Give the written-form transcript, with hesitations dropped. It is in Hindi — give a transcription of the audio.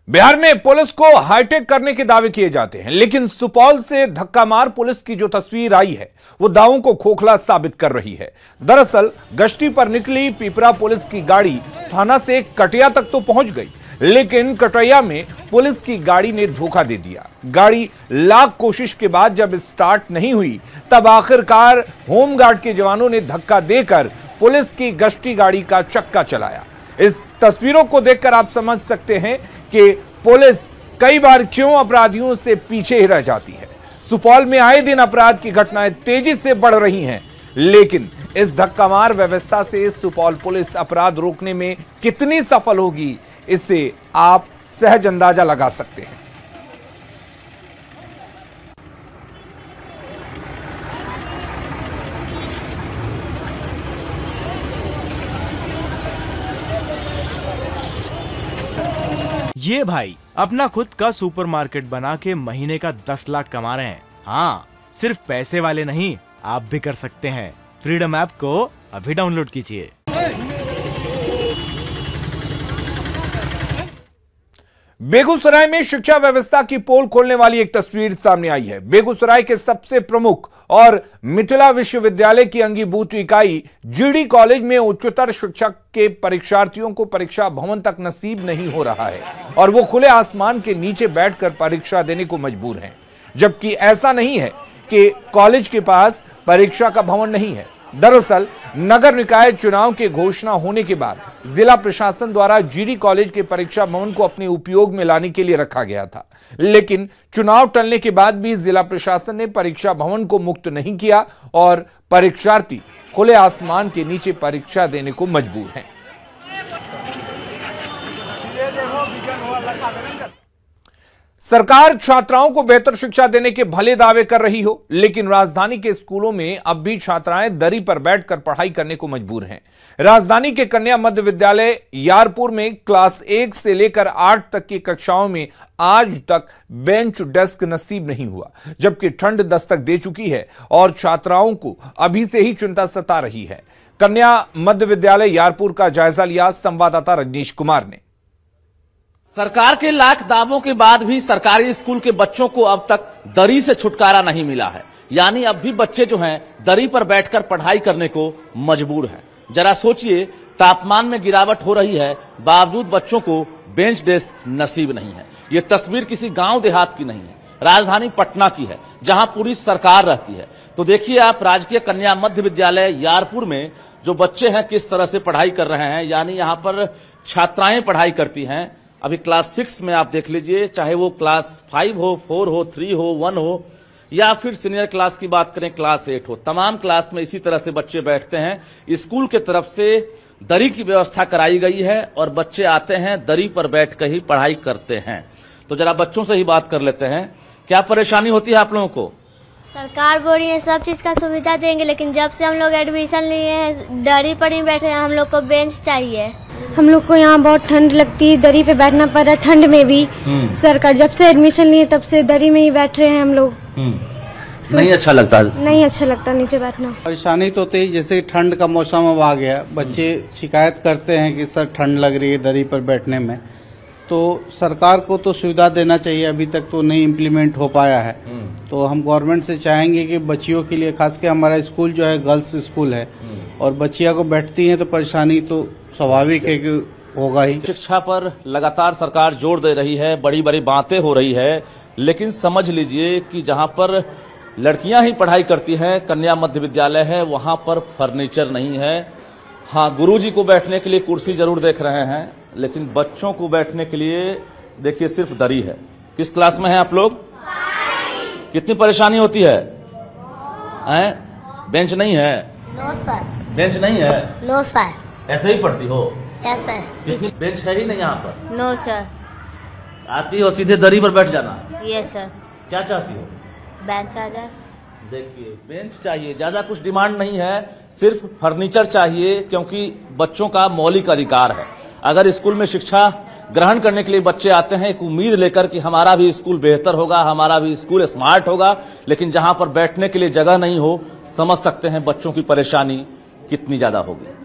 बिहार में पुलिस को हाईटेक करने के दावे किए जाते हैं, लेकिन सुपौल से धक्का मार पुलिस की जो तस्वीर आई है वो दावों को खोखला साबित कर रही है। दरअसल गश्ती पर निकली पिपरा पुलिस की गाड़ी थाना से कटिया तक तो पहुंच गई, लेकिन कटिया में पुलिस की गाड़ी ने धोखा दे दिया। गाड़ी लाख कोशिश के बाद जब स्टार्ट नहीं हुई, तब आखिरकार होमगार्ड के जवानों ने धक्का देकर पुलिस की गश्ती गाड़ी का चक्का चलाया। इस तस्वीरों को देखकर आप समझ सकते हैं कि पुलिस कई बार क्यों अपराधियों से पीछे ही रह जाती है। सुपौल में आए दिन अपराध की घटनाएं तेजी से बढ़ रही हैं, लेकिन इस धक्कामार व्यवस्था से सुपौल पुलिस अपराध रोकने में कितनी सफल होगी, इससे आप सहज अंदाजा लगा सकते हैं। ये भाई अपना खुद का सुपरमार्केट बना के महीने का 10 लाख कमा रहे हैं। हाँ, सिर्फ पैसे वाले नहीं, आप भी कर सकते हैं। फ्रीडम ऐप को अभी डाउनलोड कीजिए। बेगूसराय में शिक्षा व्यवस्था की पोल खोलने वाली एक तस्वीर सामने आई है। बेगूसराय के सबसे प्रमुख और मिथिला विश्वविद्यालय की अंगीभूत इकाई जीडी कॉलेज में उच्चतर शिक्षा के परीक्षार्थियों को परीक्षा भवन तक नसीब नहीं हो रहा है और वो खुले आसमान के नीचे बैठकर परीक्षा देने को मजबूर हैं, जबकि ऐसा नहीं है कि कॉलेज के पास परीक्षा का भवन नहीं है। दरअसल नगर निकाय चुनाव के घोषणा होने के बाद जिला प्रशासन द्वारा जीडी कॉलेज के परीक्षा भवन को अपने उपयोग में लाने के लिए रखा गया था, लेकिन चुनाव टलने के बाद भी जिला प्रशासन ने परीक्षा भवन को मुक्त नहीं किया और परीक्षार्थी खुले आसमान के नीचे परीक्षा देने को मजबूर हैं। सरकार छात्राओं को बेहतर शिक्षा देने के भले दावे कर रही हो, लेकिन राजधानी के स्कूलों में अब भी छात्राएं दरी पर बैठकर पढ़ाई करने को मजबूर हैं। राजधानी के कन्या मध्य विद्यालय यारपुर में क्लास 1 से लेकर 8 तक की कक्षाओं में आज तक बेंच डेस्क नसीब नहीं हुआ, जबकि ठंड दस्तक दे चुकी है और छात्राओं को अभी से ही चिंता सता रही है। कन्या मध्य विद्यालय यारपुर का जायजा लिया संवाददाता रजनीश कुमार ने। सरकार के लाख दावों के बाद भी सरकारी स्कूल के बच्चों को अब तक दरी से छुटकारा नहीं मिला है, यानी अब भी बच्चे जो हैं दरी पर बैठकर पढ़ाई करने को मजबूर हैं। जरा सोचिए, तापमान में गिरावट हो रही है, बावजूद बच्चों को बेंच डेस्क नसीब नहीं है। ये तस्वीर किसी गांव देहात की नहीं है, राजधानी पटना की है, जहां पूरी सरकार रहती है। तो देखिए आप, राजकीय कन्या मध्य विद्यालय यारपुर में जो बच्चे हैं किस तरह से पढ़ाई कर रहे हैं, यानी यहाँ पर छात्राएं पढ़ाई करती हैं। अभी क्लास 6 में आप देख लीजिए, चाहे वो क्लास 5 हो, 4 हो, 3 हो, 1 हो, या फिर सीनियर क्लास की बात करें क्लास 8 हो, तमाम क्लास में इसी तरह से बच्चे बैठते हैं। स्कूल की तरफ से दरी की व्यवस्था कराई गई है और बच्चे आते हैं दरी पर बैठकर ही पढ़ाई करते हैं। तो जरा बच्चों से ही बात कर लेते हैं, क्या परेशानी होती है आप लोगों को? सरकार बोल रही है सब चीज का सुविधा देंगे, लेकिन जब से हम लोग एडमिशन लिए हैं दरी पर ही बैठे हैं। हम लोग को बेंच चाहिए। हम लोग को यहाँ बहुत ठंड लगती है, दरी पे बैठना पड़ रहा है ठंड में भी। सरकार जब से एडमिशन लिए तब से दरी में ही बैठ रहे हैं हम लोग। नहीं अच्छा लगता? नहीं अच्छा लगता नीचे बैठना। परेशानी तो होती है, जैसे ठंड का मौसम अब आ गया, बच्चे शिकायत करते हैं कि सर ठंड लग रही है दरी पर बैठने में। तो सरकार को तो सुविधा देना चाहिए, अभी तक तो नहीं इम्प्लीमेंट हो पाया है। तो हम गवर्नमेंट से चाहेंगे कि बच्चियों के लिए, खास के हमारा स्कूल जो है गर्ल्स स्कूल है और बच्चियां को बैठती हैं तो परेशानी तो स्वाभाविक है कि होगा ही। शिक्षा पर लगातार सरकार जोर दे रही है, बड़ी बड़ी बातें हो रही है, लेकिन समझ लीजिए कि जहां पर लड़कियां ही पढ़ाई करती हैं, कन्या मध्य विद्यालय है, वहां पर फर्नीचर नहीं है। हाँ, गुरुजी को बैठने के लिए कुर्सी जरूर देख रहे हैं, लेकिन बच्चों को बैठने के लिए देखिए सिर्फ दरी है। किस क्लास में हैं आप लोग? कितनी परेशानी होती है? बेंच नहीं है? No sir. बेंच नहीं है? No sir. ऐसे ही पढ़ती हो? Yes sir. बेंच है ही नहीं यहाँ पर? No sir. आती हो सीधे दरी पर बैठ जाना? Yes sir. क्या चाहती हो? बेंच आ जाए। देखिए, बेंच चाहिए, ज्यादा कुछ डिमांड नहीं है, सिर्फ फर्नीचर चाहिए, क्योंकि बच्चों का मौलिक अधिकार है। अगर स्कूल में शिक्षा ग्रहण करने के लिए बच्चे आते हैं एक उम्मीद लेकर कि हमारा भी स्कूल बेहतर होगा, हमारा भी स्कूल स्मार्ट होगा, लेकिन जहां पर बैठने के लिए जगह नहीं हो, समझ सकते हैं बच्चों की परेशानी कितनी ज्यादा होगी।